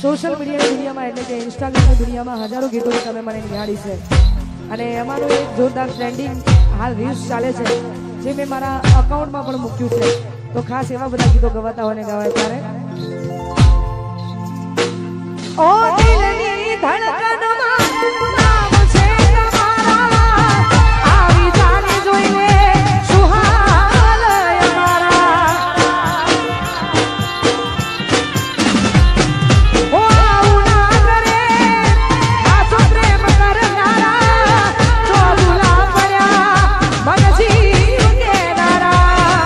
social મીડિયાની દુનિયામાં એટલે કે ઇન્સ્ટાગ્રામની દુનિયામાં હજારો ગીતો તમે મને નિહાળી છે અને અમારું એક જોરદાર ટ્રેન્ડિંગ હાલ રીલ્સ ચાલે છે જે મેં મારા અકાઉન્ટમાં પણ મૂક્યું છે તો ખાસ એવા બધા ગીતો ગવાતા હોય ને ગાવાય ત્યારે ઓ દિલની ધડકનમાં નામ છે તમારા આવી જાને જોઈને સુહાલ અમારા ઓ ઉના કરે આસો પ્રેમ કરનારા જો ભૂલા પડ્યા મનજી કેનારા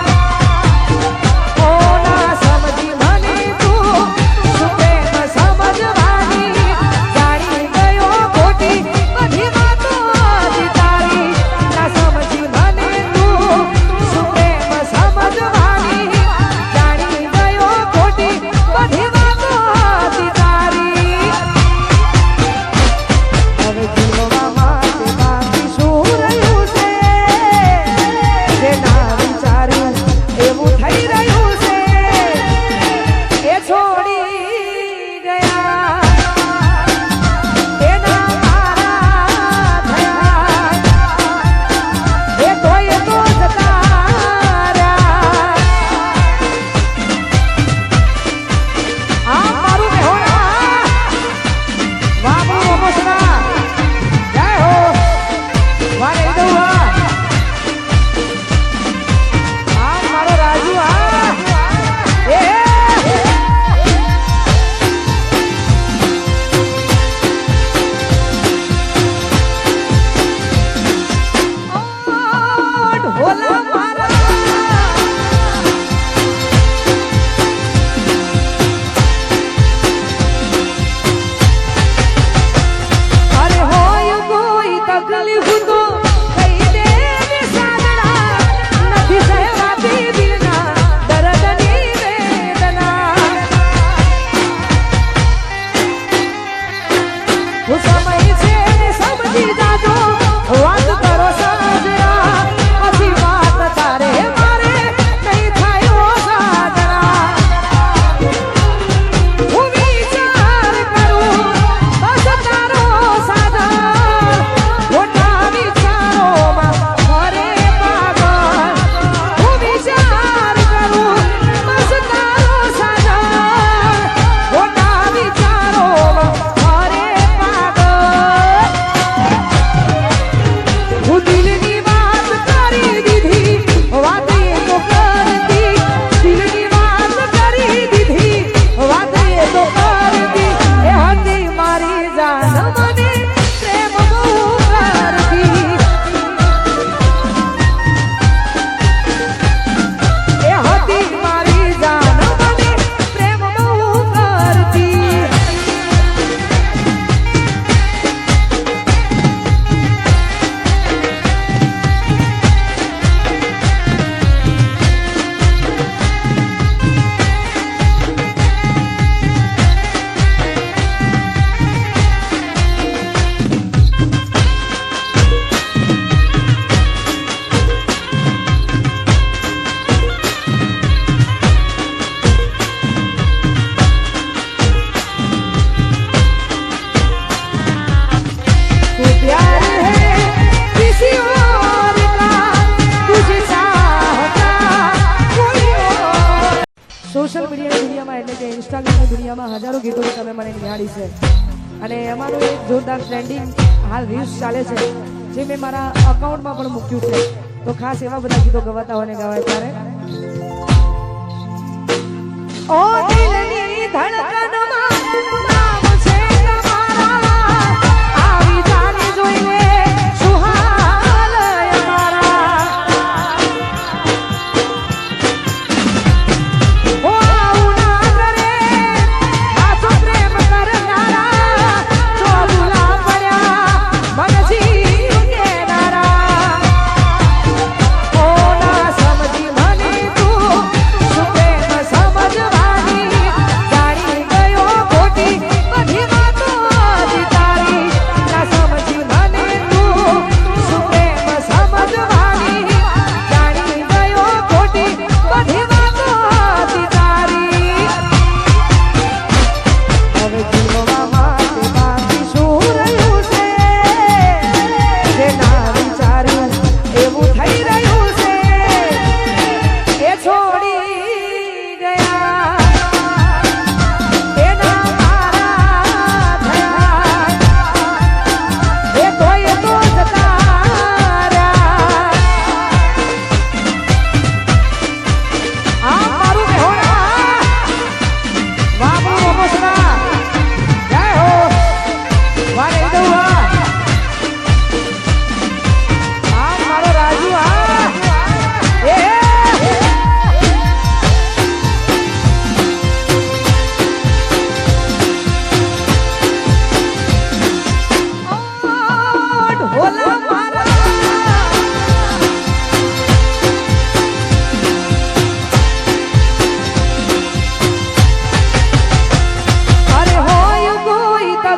ઓ ના સમજી મને તું શું પ્રેમ સમજવાની જાણી ગયો ખોટી બધી વાતો હતી તારી ના સમજી મને તું શું પ્રેમ સમજવાની જાણી ગયો ખોટી બધી વાતો હતી તારી હવે જીવવા માટે બાકી શું રહ્યું છે જે ના વિચાર્યું એવું થઈ રહ્યું છે એ છોડી ગયા એના મારા થયા એ તોય તો જતા રહ્યા આ મારું મેહોણા વાહ મારું અમોસના જય હો વારે દઉવા આ મારો રાજુ આ એ ઢોલા મારા અરે હોય કોઈ તકલીફ તો કહી દે ને સાંદડા નથી સહેવાતી દિલના દર્દની વેદના હું સમય છે ને સમજી જાજો વાત કરો સાજરા પછી વાત તારે મારે નહીં થાય ઓ સાજરા હું વિચાર કરું બસ તારો સાજા ખોટા વિચારોમાં મરે પાગલ હું વિચાર કરું બસ તારો સાજા ખોટા વિચારોમાં મરે પાગલ હું દિલની વાત કરી દીધી વાત એ તો કરતી દિલની વાત કરી દીધી વાત એ તો કરતી એ હતી મારી જાન મને પ્રેમ બહુ કરતી એ હતી મારી જાન મને પ્રેમ બહુ કરતી तू प्यार है किसी और का तुझे चाहता कोई और સોશિયલ મીડિયાની દુનિયામાં એટલે કે ઇન્સ્ટાગ્રામની દુનિયામાં હજારો ગીતો તમે મને નિહાળી છે અને અમારું એક જોરદાર ટ્રેન્ડિંગ હાલ રીલ્સ ચાલે છે જે મેં મારા અકાઉન્ટમાં પણ મૂક્યું છે તો ખાસ એવા બધા ગીતો ગવાતા હોય ને ગાવાય ત્યારે ઓ દિલની ધડકનમાં નામ છે તમારા આવી જાને જોઈને સુહાલ અમારા ઓ ઉના કરે આસો પ્રેમ કરનારા જો ભૂલા પડ્યા મનજી કેનારા ઓ ના સમજી મને તું શું પ્રેમ સમજવાની જાણી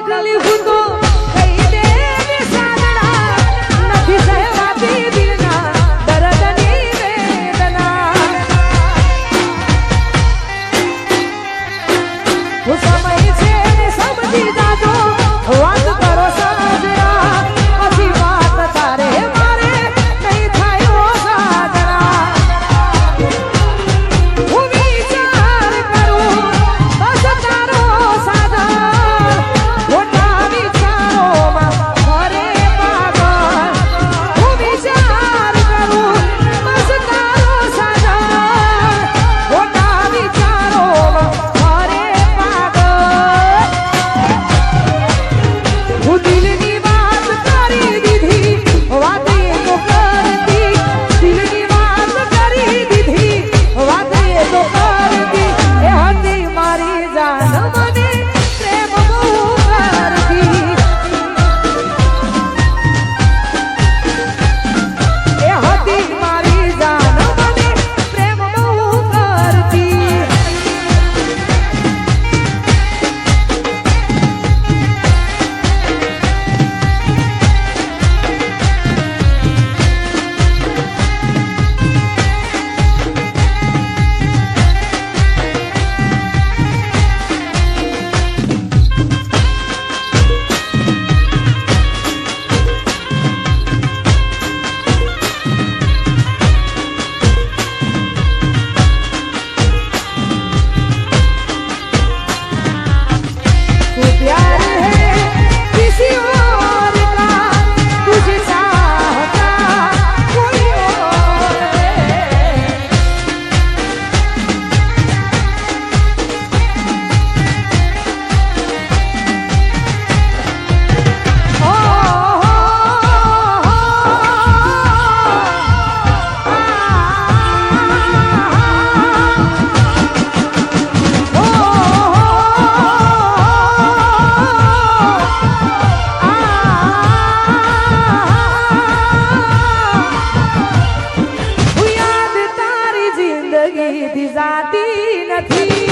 તકલીફ તો કહી દે ને સાંદડા નથી સહેવાતી દિલના દર્દની વેદના હું સમય છે ને સમજી જાજો વાત કરો સાજણા પછી વાત તારે મારે નહીં થાય સાજણા હું વિચાર કરું બસ તારો સાધન મોટા વિચારોમાં ઘરે પાગલ હું વિચાર કરું બસ તારો સાધન મોટા વિચારોમાં ઘરે પાગલ હું દિલની વાત કરી દીધી વાત એ તો કરતી દિલની વાત કરી દીધી વાત એ તો કરતી એ હતી મારી જાન મને પ્રેમ બહુ કરતી એ હતી મારી જાન મને પ્રેમ બહુ કરતી तू प्यार है किसी और का तुझे चाहता कोई और है ओ યાદ તારી જિંદગી થી જાતી નથી